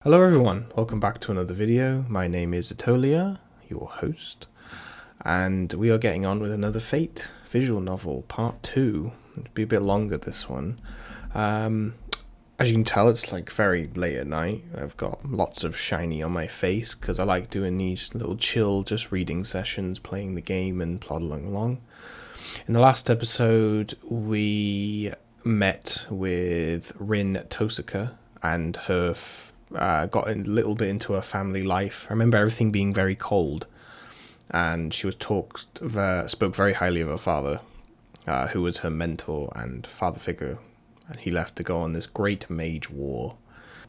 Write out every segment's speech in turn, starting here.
Hello everyone, welcome back to another video. My name is Atolia, your host, and we are getting on with another Fate visual novel, part 2. It'll be a bit longer, this one. As you can tell, it's like very late at night. I've got lots of shiny on my face because I like doing these little chill, just reading sessions, playing the game and plodding along. In the last episode, we met with Rin Tohsaka and her got a little bit into her family life. I remember everything being very cold, and she was spoke very highly of her father, who was her mentor and father figure, and he left to go on this great mage war.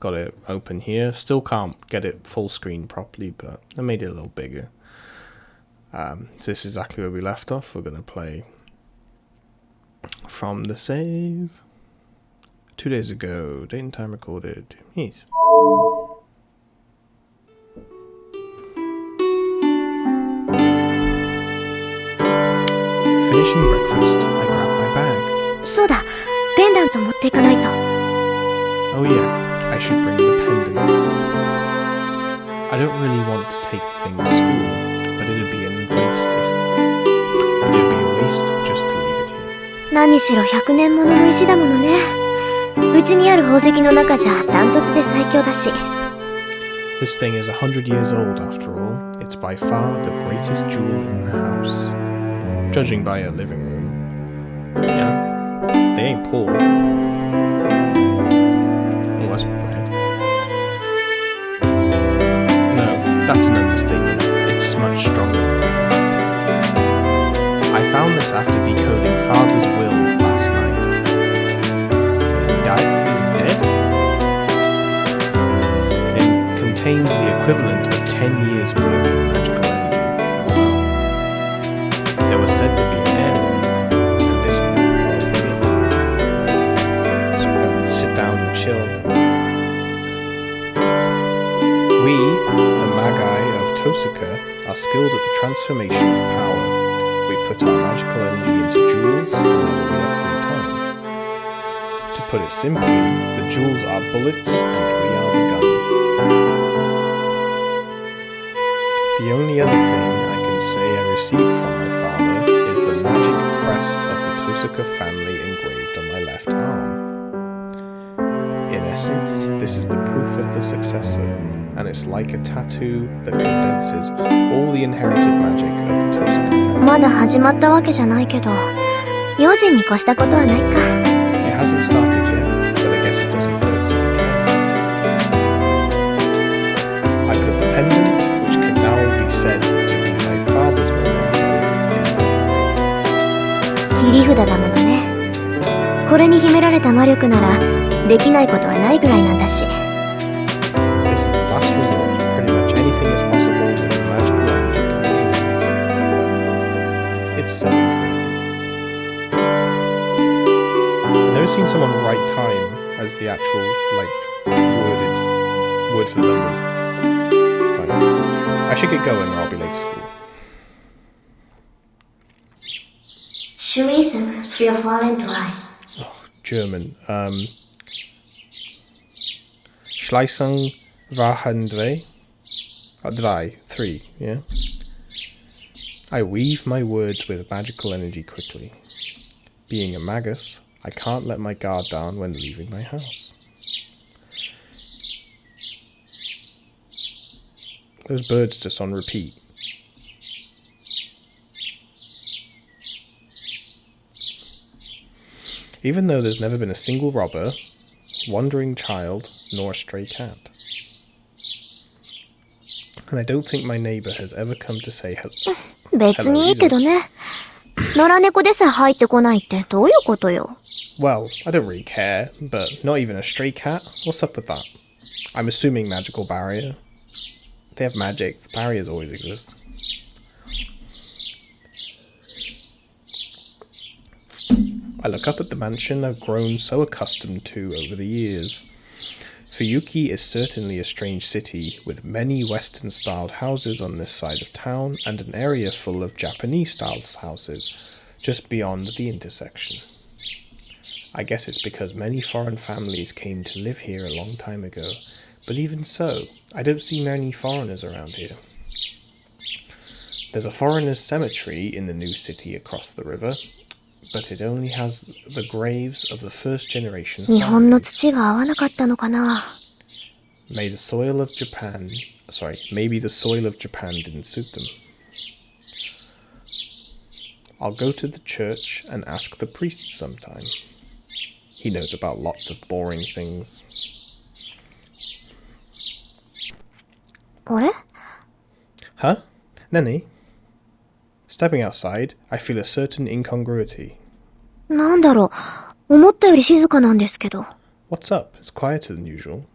Got it open here, still can't get it full screen properly, but I made it a little bigger. So this is exactly where we left off. We're going to play from the save 2 days ago, date and time recorded. Yes. Finishing breakfast, I grabbed my bag. そうだ、ペンダント持っていかないと。Oh yeah, I should bring the pendant. I don't really want to take the thing to school, but it'd be a waste just to leave it here. 何しろ100年ものの石だものね。うちにある宝石の中じゃダントツで最強だし。This thing is 100 years old after all. It's by far the greatest jewel in the house. Judging by her living room. Yeah, they ain't poor. Oh, that's bread. No, that's an understatement. It's much stronger. I found this after decoding Father's will last night. He died? He's dead? It contains the equivalent of 10 years' worth of magical energy. There was said to be an heirloom, and this so I would sit down and chill. We, the Magi of Tohsaka, are skilled at the transformation of power. We put our magical energy into jewels whenever we have free time. To put it simply, the jewels are bullets and we are the gun. The only other thing I can say I received from my father is the magic crest of the Tohsaka family engraved on my left arm. In essence, this is the proof of the successor, and it's like a tattoo that condenses all the inherited magic of the Tohsaka family. まだ始まったわけじゃないけど、用心に越したことはないか。It hasn't started yet, but I guess it doesn't hurt to begin. I put the pendant, which can now be said to be my father's memento, in my pocket. 切り札だものね。これに秘められた魔力なら、できないことはないぐらいなんだし。This is the last resort. Pretty much anything is possible with the magical energy contained in this. It's 7:30. I've never seen someone write time as the actual, word for the numbers. Right. I should get going or I'll be late for school. Schmissen für Valentine. Oh, German. Schließung waren three, yeah? I weave my words with magical energy quickly. Being a magus, I can't let my guard down when leaving my house. Those birds just on repeat. Even though there's never been a single robber, wandering child, nor a stray cat. And I don't think my neighbor has ever come to say hello. 別にいいけどね。野良猫でさえ入ってこないってどういうことよ。Well, I don't really care, but not even a stray cat? What's up with that? I'm assuming magical barrier. If they have magic, the barriers always exist. I look up at the mansion I've grown so accustomed to over the years. Fuyuki is certainly a strange city, with many Western-styled houses on this side of town and an area full of Japanese-styled houses just beyond the intersection. I guess it's because many foreign families came to live here a long time ago, But even so, I don't see many foreigners around here. There's a foreigners' cemetery in the new city across the river, but it only has the graves of the first generation日本の families. 土が合わなかったのかな。Maybe the soil of Japan didn't suit them. I'll go to the church and ask the priest sometime. He knows about lots of boring things. あれ？ Huh? Nani? Stepping outside, I feel a certain incongruity. なんだろう。思ったより静かなんですけど。What's up? It's quieter than usual.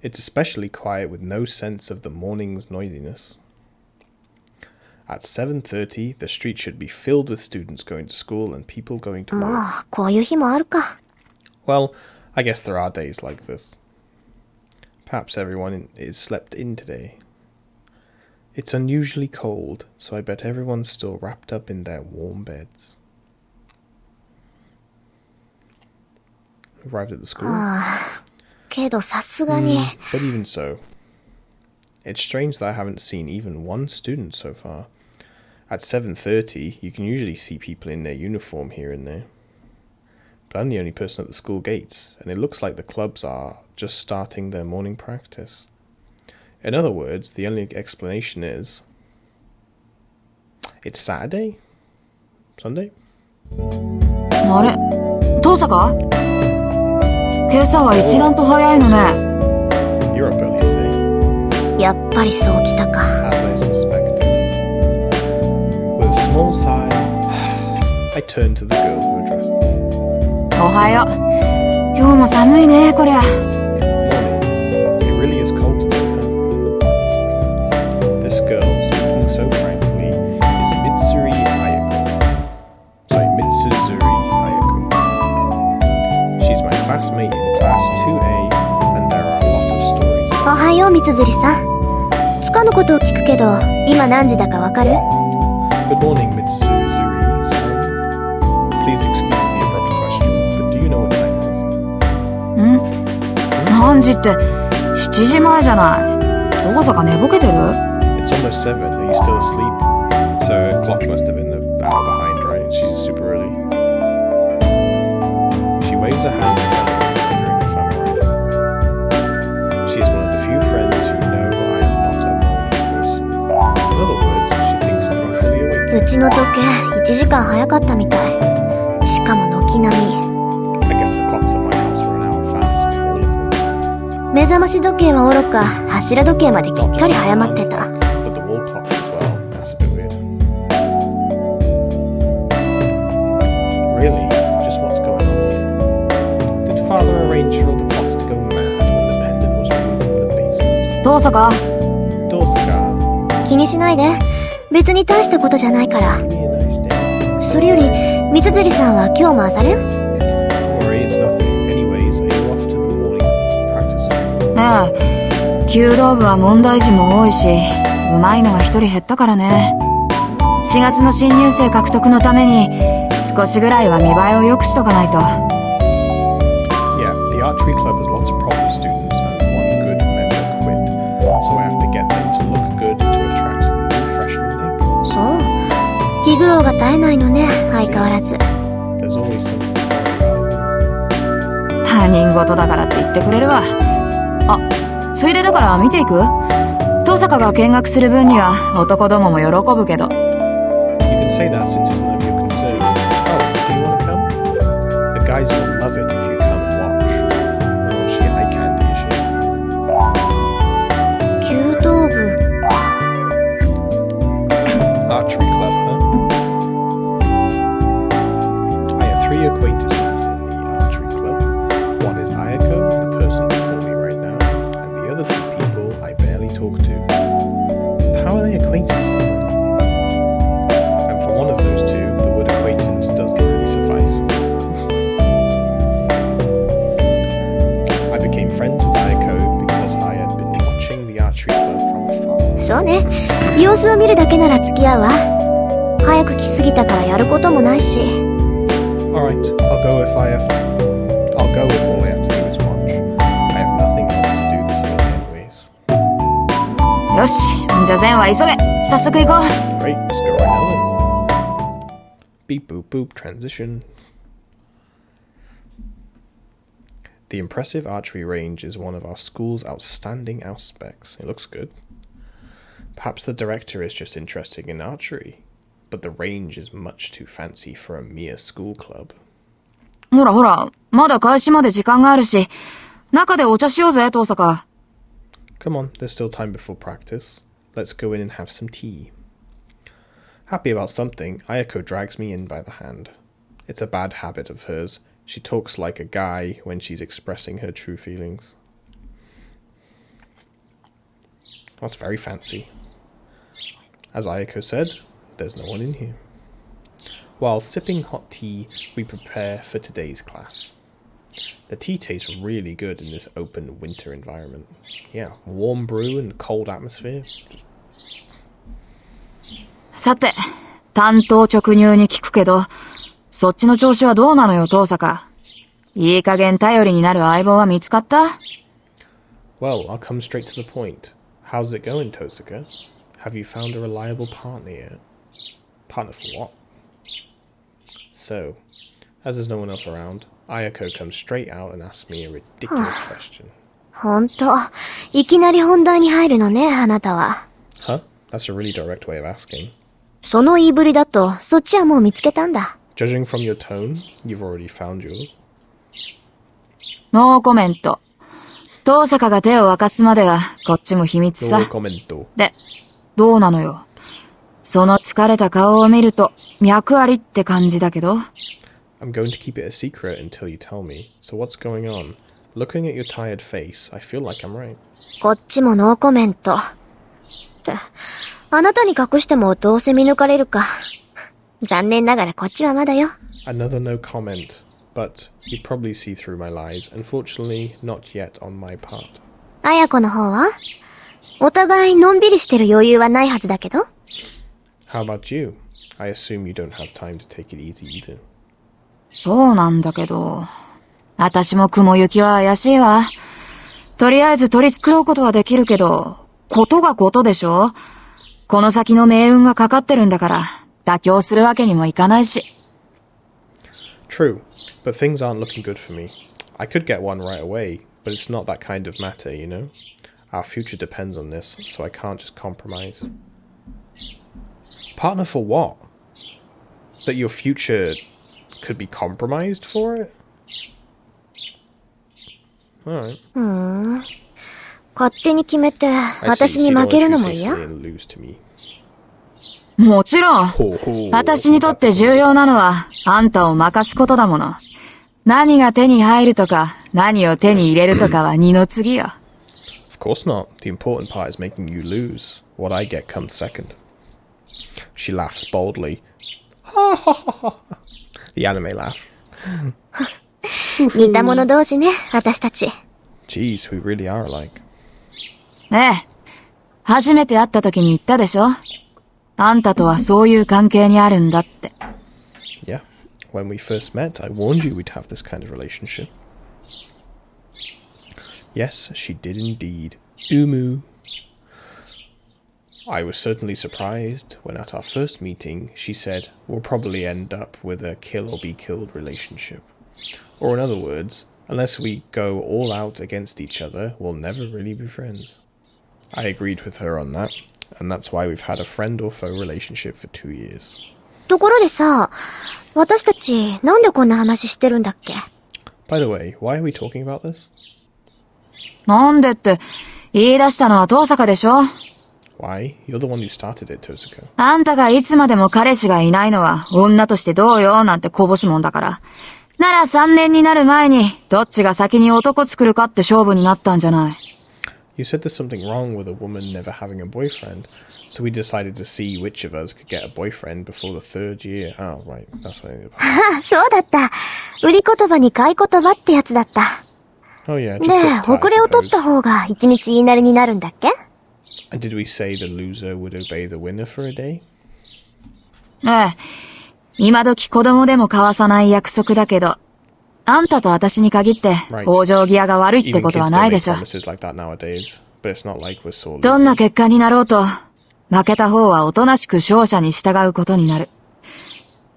It's especially quiet with no sense of the morning's noisiness. At 7:30, the street should be filled with students going to school and people going to work. まあ、こういう日もあるか。Well, I guess there are days like this. Perhaps everyone is slept in today. It's unusually cold, so I bet everyone's still wrapped up in their warm beds. Arrived at the school. けどさすがに。But even so, it's strange that I haven't seen even one student so far. At 7:30, you can usually see people in their uniform here and there. But I'm the only person at the school gates, and it looks like the clubs are just starting their morning practice. In other words, the only explanation is it's Saturday? Sunday? あれ？遠坂？今朝は一段と早いのね。You're up early today. やっぱりそうきたか。As I suspected. With a small sigh, I turned to the girl who addressed me. おはよう。今日も寒いね、こりゃ。Morning. It really is cold today, huh? This girl, speaking so frankly, is Mitsuzuri Ayako. She's my classmate in class 2A, and there are a lot of stories. おはよう、みつづりさん。つかぬことを聞くけど、今何時だかわかる？ Good morning, Mitsuzuri-san. Please excuse the abrupt question, but do you know what time it is? 何時って7時前じゃない。遠坂寝ぼけてる？ It's almost 7. Are you still asleep? So her clock must have been an hour behind, right? She's super early. She waves a hand at me, wondering if I'm alright. She's one of the few friends who know I am not a morning person. In other words, she thinks I'm not fully awake. うちの時計1時間早かったみたい。しかも軒並み。I guess the clocks at my house were an hour fast, all of them. 目覚まし時計はおろか、柱時計まできっかり早まってた。But the wall clock as well. That's a bit weird. Really? Just what's going on here? Did Father arrange for all the clocks to go mad when the pendant was removed from the basement? 遠坂？ Tohsaka 気にしないで。別に大したことじゃないから。 Give me a nice day. それより、みつづりさんは今日も朝練？ Don't worry, it's nothing. Anyways, are you off to the morning practice? 弓道部は問題児も多いし、上手いのが一人減ったからね。4月の新入生獲得のために少しぐらいは見栄えを良くしとかないと。 Yeah, the archery club has lots of problem students and one good member quit, so I have to get them to look good to attract the new freshman intake. そう。気苦労が絶えないのね、相変わらず。 There's always something to worry about. 他人事だからって言ってくれるわ。あ、ついでだから見ていく？遠坂が見学する分には男どもも喜ぶけど。 You can say that since it's none of your concern. Oh, do you want to come? The guys will love it if you come and watch. Oh, she eye candy, is she? 弓道部。 Archery club, huh? I have 3 acquaintances in the archery club. One is Ayako, the person before me right now, and the other 2 people I barely talk to. How are they acquaintances? And for one of those 2, the word acquaintance doesn't really suffice. I became friends with Ayako because I had been watching the archery club from afar. そうね。様子を見るだけなら付き合うわ。早く来すぎたからやることもないし。Alright, I'll go if all I have to do is watch. I have nothing else to do this early よし、じゃあ善は急げ。早速行こう。 Great, let's go right now then. Beep boop boop, transition. The impressive archery range is one of our school's outstanding aspects. It looks good. Perhaps the director is just interested in archery, but the range is much too fancy for a mere school club. ほらほら、まだ開始まで時間があるし、中でお茶しようぜ、遠坂。Come on, there's still time before practice. Let's go in and have some tea. Happy about something, Ayako drags me in by the hand. It's a bad habit of hers. She talks like a guy when she's expressing her true feelings. That's very fancy. As Ayako said, there's no one in here. While sipping hot tea, we prepare for today's class. The tea tastes really good in this open winter environment. Yeah, warm brew and cold atmosphere. さて、単刀直入に聞くけど、そっちの調子はどうなのよ、遠坂。いい加減頼りになる相棒は見つかった？ Well, I'll come straight to the point. How's it going, Tohsaka? Have you found a reliable partner yet? Partner for what? So, as there's no one else around, Ayako comes straight out and asks me a ridiculous question. ほんと、いきなり本題に入るのね、あなたは。Huh? That's a really direct way of asking. その言いぶりだと、そっちはもう見つけたんだ。Judging from your tone, you've already found yours. ノーコメント。遠坂が手を明かすまでは、こっちも秘密さ。No commento. で、どうなのよ。その疲れた顔を見ると、脈ありって感じだけど。I'm going to keep it a secret until you tell me. So what's going on? Looking at your tired face, I feel like I'm right. こっちもノーコメント。ってあなたに隠してもどうせ見抜かれるか。残念ながらこっちはまだよ。Another no comment. But you'd probably see through my lies. Unfortunately, not yet on my part. 綾子の方はお互いのんびりしてる余裕はないはずだけど。How about you? I assume you don't have time to take it easy either. そうなんだけど、私も雲行きは怪しいわ。とりあえず取り繕うことはできるけど、ことがことでしょ？この先の命運がかかってるんだから、妥協するわけにもいかないし。True, but things aren't looking good for me. I could get one right away, but it's not that kind of matter, you know? Our future depends on this, so I can't just compromise. Partner for what? That your future could be compromised for it? Alright. 勝手に決めて、私に負けるのも嫌？もちろん。私にとって重要なのは、あんたを任すことだもの。何が手に入るとか、何を手に入れるとかは二の次よ。Of course not. The important part is making you lose. What I get comes second. She laughs boldly. The anime laugh. 似た者同士ね、私たち。Jeez, we really are alike. ええ。初めて会った時に言ったでしょ？あんたとはそういう関係にあるんだって。Yeah, when we first met, I warned you we'd have this kind of relationship. Yes, she did indeed. Umu. I was certainly surprised when at our first meeting she said we'll probably end up with a kill or be killed relationship. Or in other words, unless we go all out against each other, we'll never really be friends. I agreed with her on that, and that's why we've had a friend or foe relationship for 2 years. ところでさ、私たちなんでこんな話してるんだっけ？ By the way, why are we talking about this? なんでって言い出したのは遠坂でしょ？ Why? You're the one who started it, Tohsaka. あんたがいつまでも彼氏がいないのは女としてどうよなんてこぼすもんだから。なら3年になる前にどっちが先に男作るかって勝負になったんじゃない。You said there's something wrong with a woman never having a boyfriend, so we decided to see which of us could get a boyfriend before the 3rd year. Oh, right. That's what I ended up. ああ、そうだった。売り言葉に買い言葉ってやつだった。Oh, yeah. で、遅れを取った方が1日言いなりになるんだっけ？ And did we say the loser would obey the winner for a day? ええ。今時子供でも交わさない約束だけど、あんたと私に限って往生際が悪いってことはないでしょ。Promises like that nowadays. but it's not like we're sore どんな losers. 結果になろうと、負けた方はおとなしく勝者に従うことになる。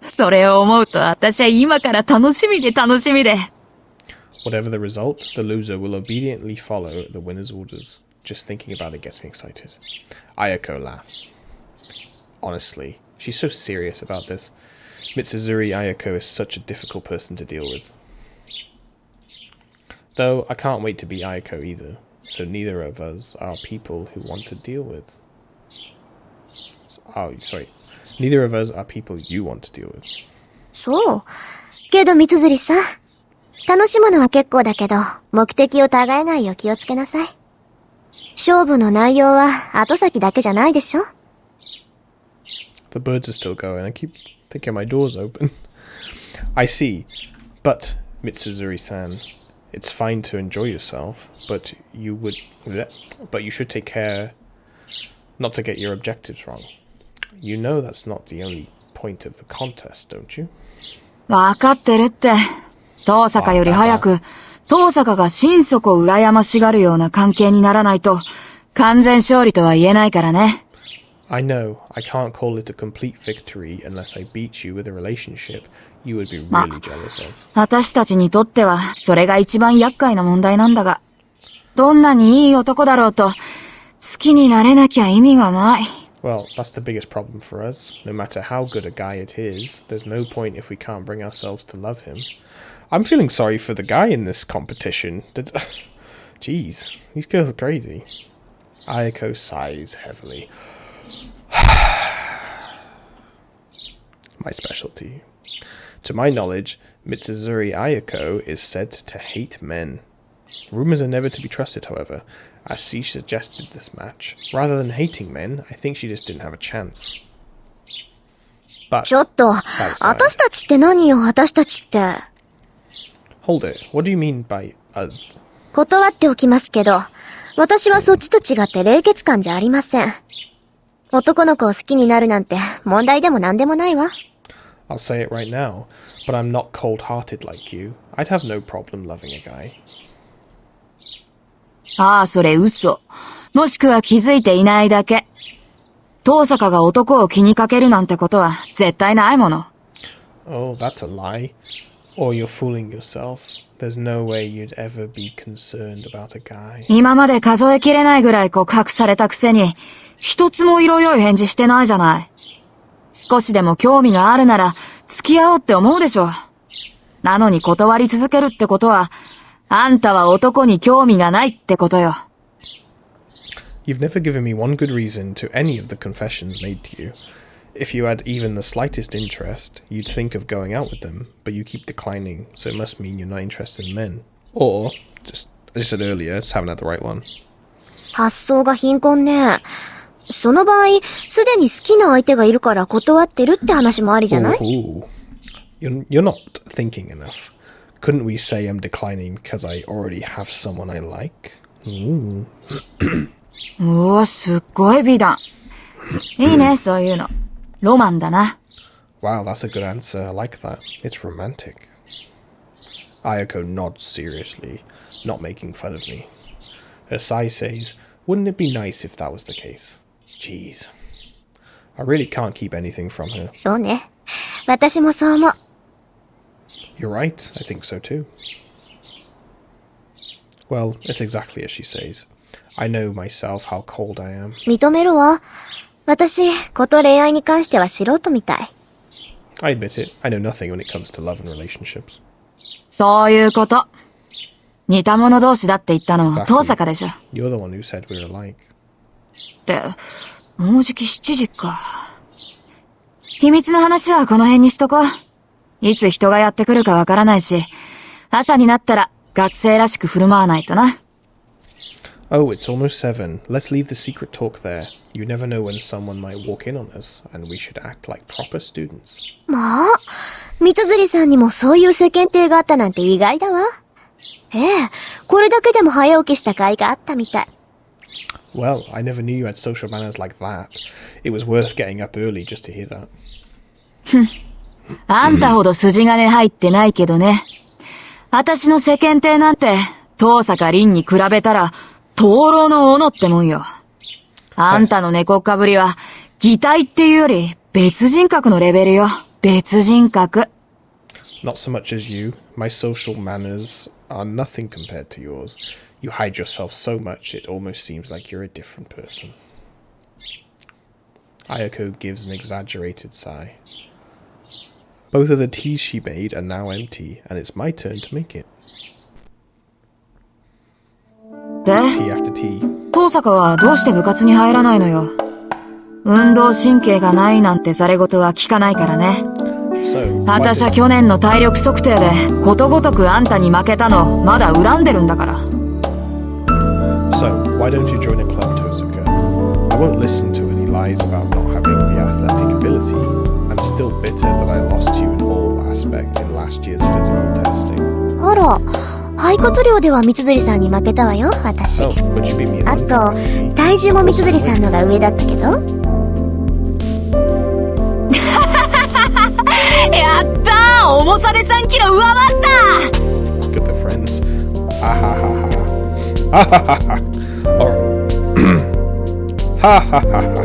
それを思うと私は今から楽しみで。Whatever the result, the loser will obediently follow the winner's orders. Just thinking about it gets me excited. Ayako laughs. Honestly, she's so serious about this. Mitsuzuri Ayako is such a difficult person to deal with. Though I can't wait to be Ayako either, so neither of us are people who want to deal with. Oh, sorry. Neither of us are people you want to deal with. そう。けど、三辻さん。楽しむのは結構だけど、目的を違えないよう気をつけなさい。勝負の内容は後先だけじゃないでしょ？ The birds are still going. I keep thinking my door's open. I see. But, Mitsuzuri-san, it's fine to enjoy yourself, but you should take care not to get your objectives wrong. You know that's not the only point of the contest, don't you? わかってるって。東坂より早く、東坂が心底羨ましがるような関係にならないと、完全勝利とは言えないからね。I know, I can't call it a complete victory unless I beat you with a relationship you would be really jealous of. 私たちにとっては、それが一番厄介な問題なんだが、どんなにいい男だろうと、好きになれなきゃ意味がない。Well, that's the biggest problem for us. No matter how good a guy it is, there's no point if we can't bring ourselves to love him. I'm feeling sorry for the guy in this competition. Jeez, these girls are crazy. Ayako sighs heavily. My specialty. To my knowledge, Mitsuzuri Ayako is said to hate men. Rumors are never to be trusted, however, as she suggested this match. Rather than hating men, I think she just didn't have a chance. But, ちょっと、私たちって何よ、私たちって。Hold it. What do you mean by us? 断っておきますけど、私はそっちと違って冷血感じゃありません。男の子を好きになるなんて問題でも何でもないわ。I'll say it right now, but I'm not cold-hearted like you. I'd have no problem loving a guy. ああ、それ嘘。もしくは気づいていないだけ。東坂が男を気にかけるなんてことは絶対ないもの。Oh, that's a lie. Or you're fooling yourself. There's no way you'd ever be concerned about a guy. 今まで数えきれないぐらい告白されたくせに、一つも色良い返事してないじゃない。少しでも興味があるなら付き合おうって思うでしょ。なのに断り続けるってことは、あんたは男に興味がないってことよ。You've never given me one good reason to any of the confessions made to you. If you had even the slightest interest, you'd think of going out with them, but you keep declining, so it must mean you're not interested in men. Or, just as I said earlier, just haven't had the right one. 発想が貧困ね。その場合、すでに好きな相手がいるから断ってるって話もありじゃない？ Ooh. You're not thinking enough. Couldn't we say I'm declining because I already have someone I like? おー、すっごい美談。いいね、そういうの。ロマンだな。Wow, that's a good answer. I like that. It's romantic. Ayako nods seriously, not making fun of me. Her sigh says, wouldn't it be nice if that was the case? Jeez. I really can't keep anything from her. そうね。私もそう思う。You're right. I think so too. Well, it's exactly as she says. I know myself how cold I am. 認めるわ。私、こと恋愛に関しては素人みたい。I admit it. I know nothing when it comes to love and relationships. そういうこと。似た者同士だって言ったの、東坂でしょ。You're the one who said we're alike. で、もうじき7時か。秘密の話はこの辺にしとこう。いつ人がやってくるかわからないし、朝になったら学生らしく振る舞わないとな。Oh, it's almost 7. Let's leave the secret talk there. You never know when someone might walk in on us, and we should act like proper students. まあ、三辻さんにもそういう世間体があったなんて意外だわ。ええ、これだけでも早起きした甲斐があったみたい。Well, I never knew you had social manners like that. It was worth getting up early just to hear that. あんたほど筋金入ってないけどね。私の世間体なんて、東坂凛に比べたら、灯籠の斧ってもんよ。あんたの猫っかぶりは、擬態っていうより、別人格のレベルよ。別人格。Not so much as you. My social manners are nothing compared to yours. You hide yourself so much it almost seems like you're a different person. Ayako gives an exaggerated sigh. Both of the teas she made are now empty, and it's my turn to make it. で、 Tea after tea. 東坂はどうして部活に入らないのよ。運動神経がないなんてされごとは聞かないからね。私は去年の体力測定でことごとくあんたに負けたのまだ恨んでるんだから。So, why don't you join a club, Tohsaka? I won't listen to any lies about not having the athletic ability. I'm still bitter that I lost you in all aspect in last year's physical testing. あら、肺活量では三辻さんに負けたわよ、私。Oh, but you beat me in あと、体重も三辻さんのが上だったけど。やったー、重さで3キロ上回った。 Good to friends. Ha ha ha ha. Ha ha ha ha. Ha ha ha ha.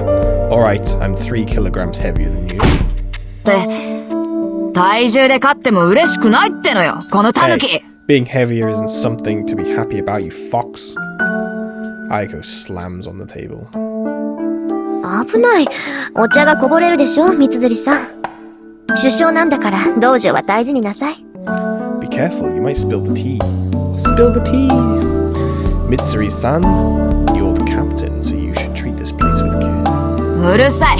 Alright, I'm 3 kilograms heavier than you. って、体重で勝っても嬉しくないってのよ、このタヌキ。Hey, being heavier isn't something to be happy about, you fox. Ayako slams on the table. 危ない。お茶がこぼれるでしょ、三辻さん。首相なんだから道場は大事になさい。Be careful, you might spill the tea. Spill the tea! Mitsuri-san, you're the captain, so you should treat this place with care. うるさい。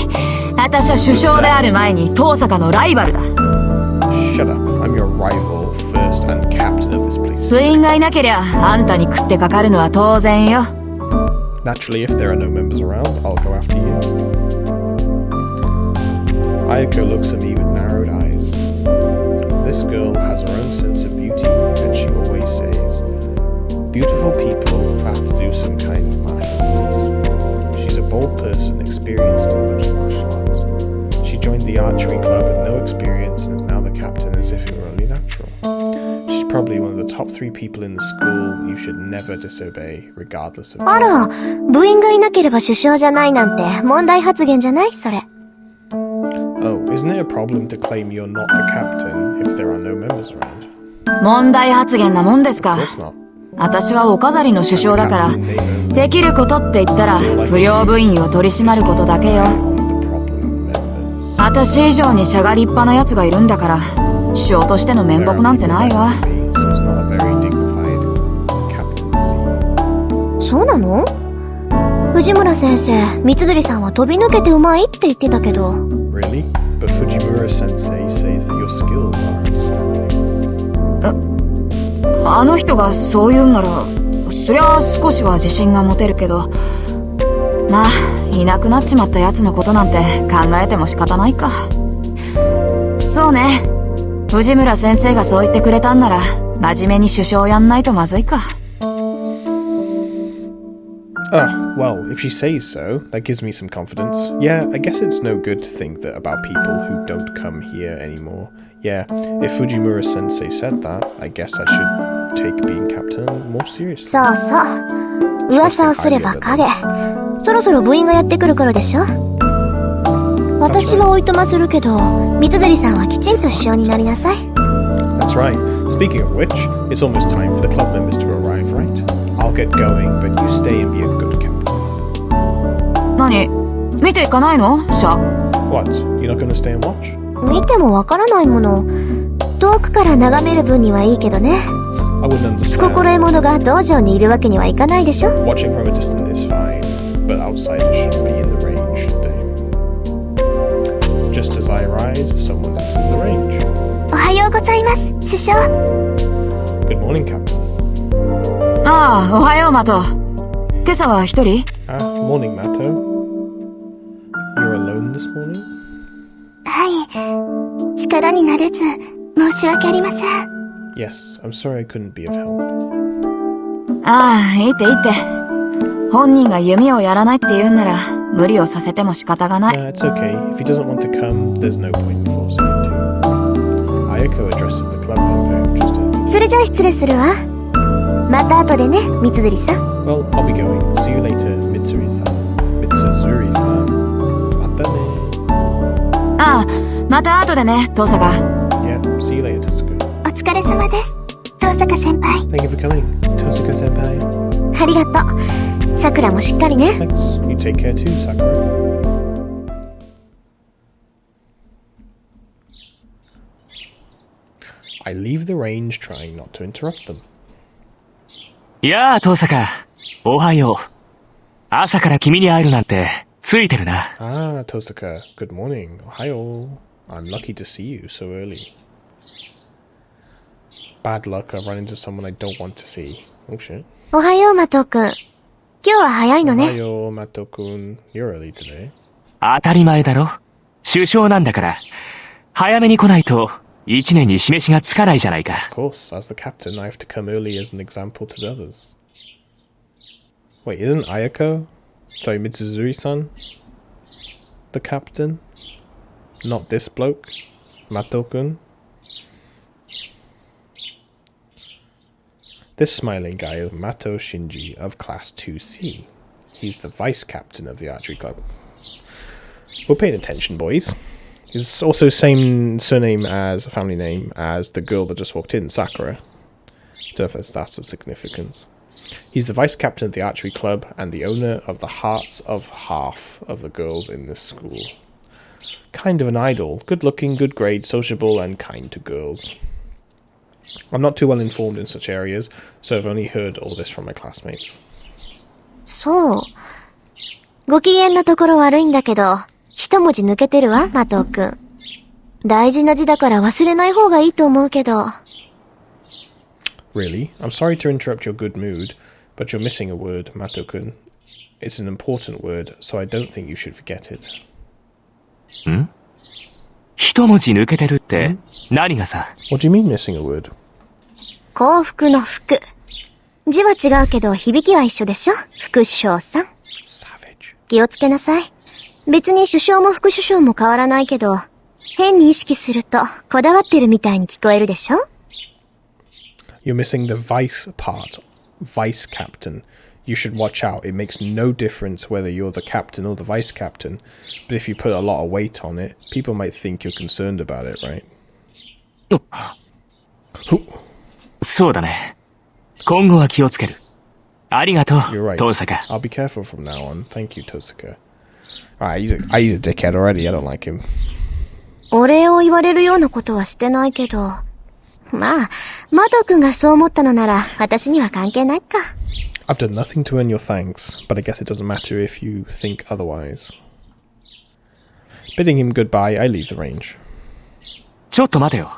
私は首相である前に東坂のライバルだ。Shut up, I'm your rival first and captain of this place. 部員がいなけりゃあんたに食ってかかるのは当然よ。Naturally, if there are no members around, I'll go after you. Ayako looks at me with narrowed eyes. This girl has her own sense of beauty, and she always says, beautiful people have to do some kind of martial arts. She's a bold person, experienced in those martial arts. She joined the archery club with no experience and is now the captain as if it were only natural. She's probably one of the top 3 people in the school you should never disobey, regardless of... あら、部員がいなければ首相じゃないなんて問題発言じゃないそれ。Oh, isn't it a problem to claim you're not the captain if there are no members around? 問題発言なもんですか。 Of course not. 私はお飾りの首相だから、できることって言ったら不良部員を取り締まることだけよ。私以上にしゃがりっぱなやつがいるんだから、首相としての面目なんてないわ。そうなの？藤村先生、三辻さんは飛び抜けてうまいって言ってたけど。Really? But Fujimura sensei says that your skills are outstanding. あの人がそう言うんなら、そりゃ少しは自信が持てるけど、まあ、いなくなっちまったやつのことなんて考えても仕方ないか。そうね。藤村先生がそう言ってくれたんなら、真面目に首相やんないとまずいか。Well, if she says so, that gives me some confidence. Yeah, I guess it's no good to think that about people who don't come here anymore. Yeah, if Fujimura sensei said that, I guess I should take being captain more seriously. そうそう。噂をすれば影。そろそろ部員がやってくる頃でしょ。私はおいとまするけど、三辻さんはきちんと首相になりなさい。That's right. Speaking of which, it's almost time for the club members to arrive, right? I'll get going, but you stay and be a good captain. 何？見ていかないの？シャ。What? You're not going to stay and watch? 見てもわからないもの。遠くから眺める分にはいいけどね。I wouldn't understand. 心得者が道場にいるわけにはいかないでしょ。Watching from a distance is fine, but outsiders shouldn't be in the range, should they? Just as I rise, someone enters the range. おはようございます、首相。Good morning, Captain. ああ、おはよう、マト。今朝は一人？ Morning, Mato. You're alone this morning? はい。力になれず、申し訳ありません。Yes, I'm sorry I couldn't be of help. ああ、いいっていいって。本人が弓をやらないって言うんなら、無理をさせても仕方がない。It's okay. If he doesn't want to come, there's no point in forcing him to. Ayako addresses the club member who just entered. それじゃあ失礼するわ。また後でね、三辻さん。Well, I'll be going. See you later, Mitsuri-san. Mitsuzuri-san. またね。ああ、また後でね、遠坂。Yeah, see you later, Tohsaka. お疲れ様です。遠坂先輩。 Thank you for coming, Tohsaka senpai. ありがとう。さくらもしっかりね。 Thanks. You take care too, Sakura. I leave the range trying not to interrupt them. やあ、遠坂。おはよう。朝から君に会えるなんて、ついてるな。Ah, Tohsaka. Good morning. Ohayo. I'm lucky to see you so early. Bad luck, I've run into someone I don't want to see. Oh shit. おはよう、マト君。今日は早いのね。 Ohayo, Mato-kun. You're early today. 当たり前だろ。首相なんだから。早めに来ないと、一年に示しがつかないじゃないか。Of course, as the captain, I have to come early as an example to the others. Wait, isn't Ayako? Sorry, Mitsuzuri-san? The captain? Not this bloke? Mato-kun? This smiling guy is Mato Shinji of Class 2C. He's the vice captain of the archery club. We're paying attention, boys. He's also same surname as, a family name, as the girl that just walked in, Sakura. Don't know if that's of significance. He's the vice captain of the archery club and the owner of the hearts of half of the girls in this school. Kind of an idol. Good looking, good grades, sociable and kind to girls. I'm not too well informed in such areas, so I've only heard all this from my classmates. そう。ご機嫌なところ悪いんだけど、一文字抜けてるわ、マト君。大事な字だから忘れない方がいいと思うけど。Really? I'm sorry to interrupt your good mood, but you're missing a word, Mato-kun. It's an important word, so I don't think you should forget it. ん？一文字抜けてるって、何がさ。What do you mean missing a word? 幸福の福。字は違うけど響きは一緒でしょ、副首相さん。Savage. 気をつけなさい。別に首相も副首相も変わらないけど、変に意識するとこだわってるみたいに聞こえるでしょ。 You're missing the vice part. Vice captain. You should watch out. It makes no difference whether you're the captain or the vice captain. But if you put a lot of weight on it, people might think you're concerned about it, right? そうだね。今後は気をつける。ありがとう、 You're right. 遠坂。I'll be careful from now on. Thank you, Tohsaka. Alright, he's a dickhead already. I don't like him. お礼を言われるようなことはしてないけど。まあ、マト君がそう思ったのなら、私には関係ないか。I've done nothing to earn your thanks, but I guess it doesn't matter if you think otherwise. Bidding him goodbye, I leave the range. ちょっと待てよ。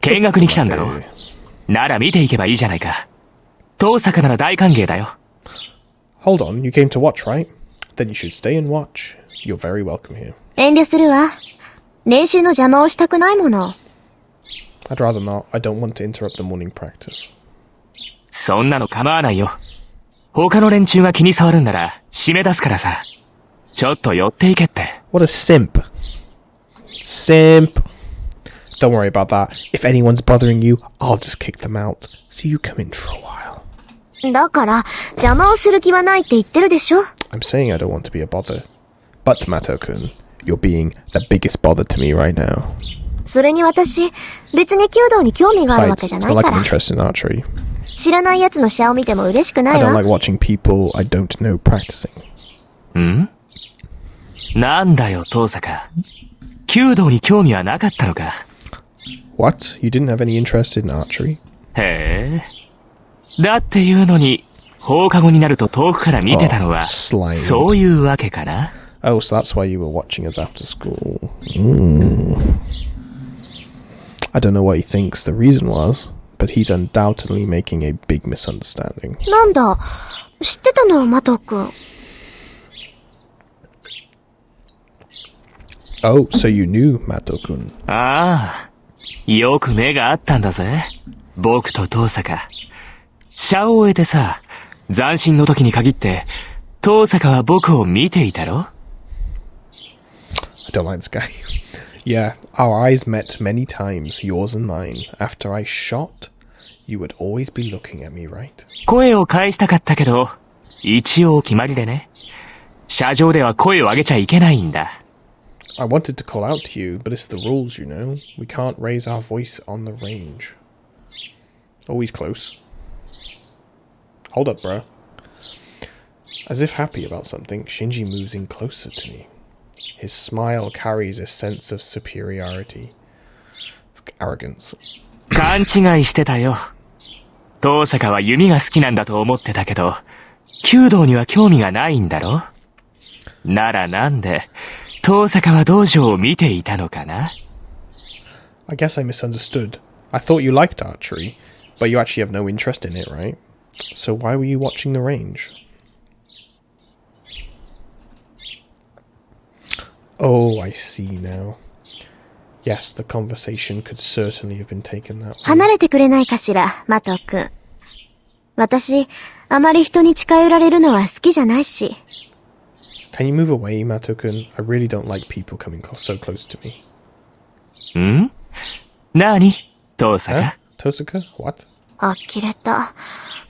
見学に来たんだろ。なら見ていけばいいじゃないか。遠坂なら大歓迎だよ。Hold on, you came to watch, right? Then you should stay and watch. You're very welcome here. 遠慮するわ。練習の邪魔をしたくないもの。I'd rather not. I don't want to interrupt the morning practice. そんなの構わないよ。他の連中が気に障るんなら締め出すからさ。ちょっと寄っていけって。What a simp. Simp. Don't worry about that. If anyone's bothering you, I'll just kick them out. So you come in for a while. だから、邪魔をする気はないって言ってるでしょ。I'm saying I don't want to be a bother. But, Mato-kun, you're being the biggest bother to me right now. それに私、別に弓道に興味があるわけ Besides, じゃ it's ない not か like I'm ら。 interested in archery. 知らない奴の試合を見ても嬉しくな I い don't わ。 like watching people I don't know practicing. ん？なんだよ、遠坂。弓道に興味はなかったのか。What? You didn't have any interest in archery? へえ。だっていうのに、放課後になると遠くから見てたのは、 slimy. そういうわけかな。Oh, so that's why you were watching us after school. I don't know what he thinks the reason was, but he's undoubtedly making a big misunderstanding. なんだ、知ってたの、マト君。Oh, so you knew, Mato-kun. ああ、よく目があったんだぜ。僕と遠坂。射を終えてさ、斬新の時に限って、遠坂は僕を見ていたろ？ I don't like this guy. Yeah, our eyes met many times, yours and mine. After I shot, You would always be looking at me, right? 声を返したかったけど、一応決まりでね。車上では声を上げちゃいけないんだ。I wanted to call out to you, but it's the rules, you know. We can't raise our voice on the range. Always close. Hold up, bro. As if happy about something, Shinji moves in closer to me. His smile carries a sense of superiority. It's arrogance. 勘違いしてたよ。遠坂は弓が好きなんだと思ってたけど、弓道には興味がないんだろ？ならなんで、遠坂は道場を見ていたのかな？ I guess I misunderstood. I thought you liked archery, but you actually have no interest in it, right? So why were you watching the range? Oh, I see now. Yes, the conversation could certainly have been taken that way. 離れてくれないかしら、マト君。私、あまり人に近寄られるのは好きじゃないし。Can you move away, Mato-kun? I really don't like people coming so close to me. ん？なに？遠坂？ Tohsaka? What? 呆れた。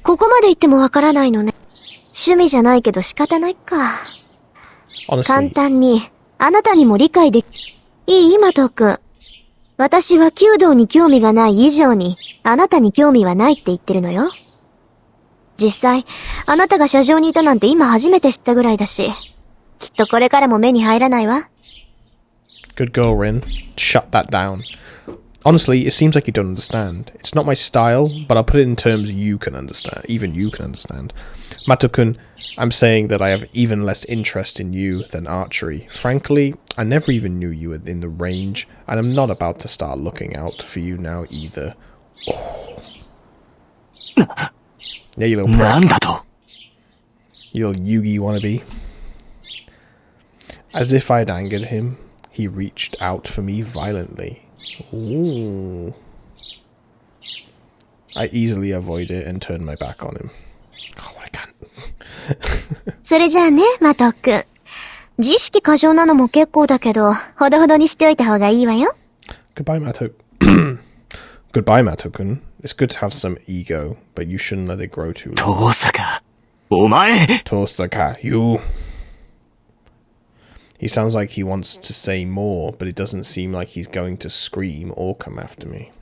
ここまで言ってもわからないのね。趣味じゃないけど仕方ないか。簡 Honestly, 単に、あなたにも理解でき、いい、マト君。私は弓道に興味がない以上に、あなたに興味はないって言ってるのよ。実際、あなたが車上にいたなんて今初めて知ったぐらいだし、きっとこれからも目に入らないわ。good girl, Rin. Shut that down. Honestly, it seems like you don't understand. It's not my style, but I'll put it in terms you can understand. Even you can understand. Mato-kun, I'm saying that I have even less interest in you than archery. Frankly, I never even knew you were in the range, and I'm not about to start looking out for you now either. Oh. Yeah, you little なん prick. だと？ You little Yugi wannabe. As if I'd angered him, he reached out for me violently. Ooh. I easily avoid it and turn my back on him. Oh, I can't. それじゃあね、マト君。自意識過剰なのも結構だけど、ほどほどにしておいた方がいいわよ。Goodbye, Mato. Goodbye, Mato-kun. It's good to have some ego, but you shouldn't let it grow too long. 遠坂、お前！ Tohsaka, you. He sounds like he wants to say more, but it doesn't seem like he's going to scream or come after me.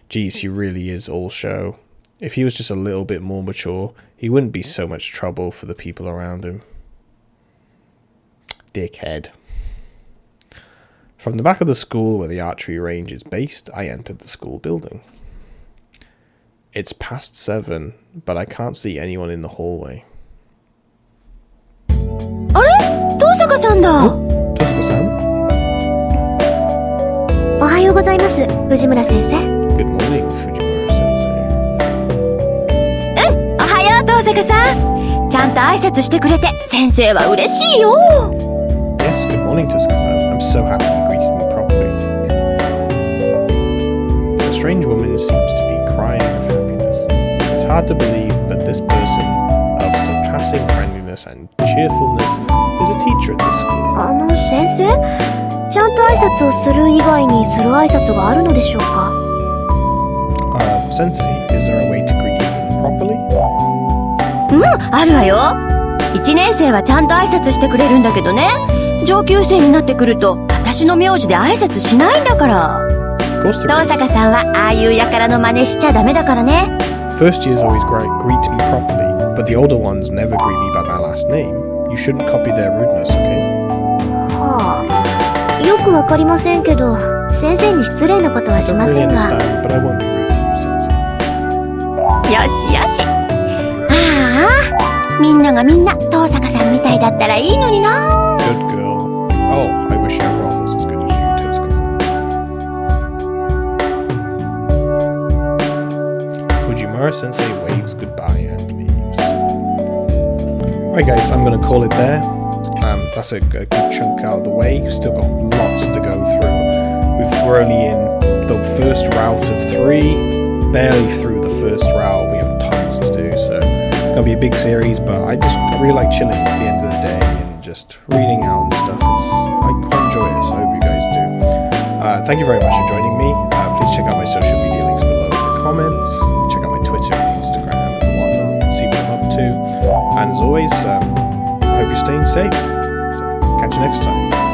Geez, he really is all show. If he was just a little bit more mature, he wouldn't be so much trouble for the people around him. Dickhead. From the back of the school where the archery range is based, I entered the school building. It's past 7, but I can't see anyone in the hallway. あれ？遠坂さんだ。Tohsaka-san? おはようございます、藤村先生。Good morning, Fujimura-sensei. おはよう、遠坂さん。ちゃんと挨拶してくれて、先生は嬉しいよ。Yes, good morning, Tohsaka-san. I'm so happy you greeted me properly. The strange woman seems to be crying of happiness. It's hard to believe that this person of surpassing friendliness and cheerfulness is a teacher at this school. 先生、ちゃんと挨拶をする以外にする挨拶があるのでしょうか？ Sensei, is there a way to greet you properly? あるわよ。1年生はちゃんと挨拶してくれるんだけどね。上級生になってくると、私の名字で挨拶しないんだから。Of course there 遠 is. 坂さんはああいう輩の真似しちゃダメだからね。First years always greet me properly, but the older ones never greet me by my last name. You shouldn't copy their rudeness, okay? はあ、よくわかりませんけど、先生に失礼なことはし I ま don't せ really んが。 understand, but I won't be rude to you, Sensei. よしよし。ああ、みんながみんな遠坂さんみたいだったらいいのにな。Good girl. Oh, I wish everyone was as good as you, Tohsaka-san. Fujimura-sensei waves goodbye and leaves. Right, guys, I'm going to call it there. That's a good chunk out of the way. We've still got lots to go through. We're only in the first route of 3, barely through the first route. We have tons to do, so it's going to be a big series, but I really like chilling at the end of the day and just reading out and stuff. I quite enjoy it, so I hope you guys do. Thank you very much for joining me. Please check out my social media links below in the comments, check out my Twitter and Instagram and whatnot, see what I'm up to. And as always, I hope you're staying safe. So, catch you next time.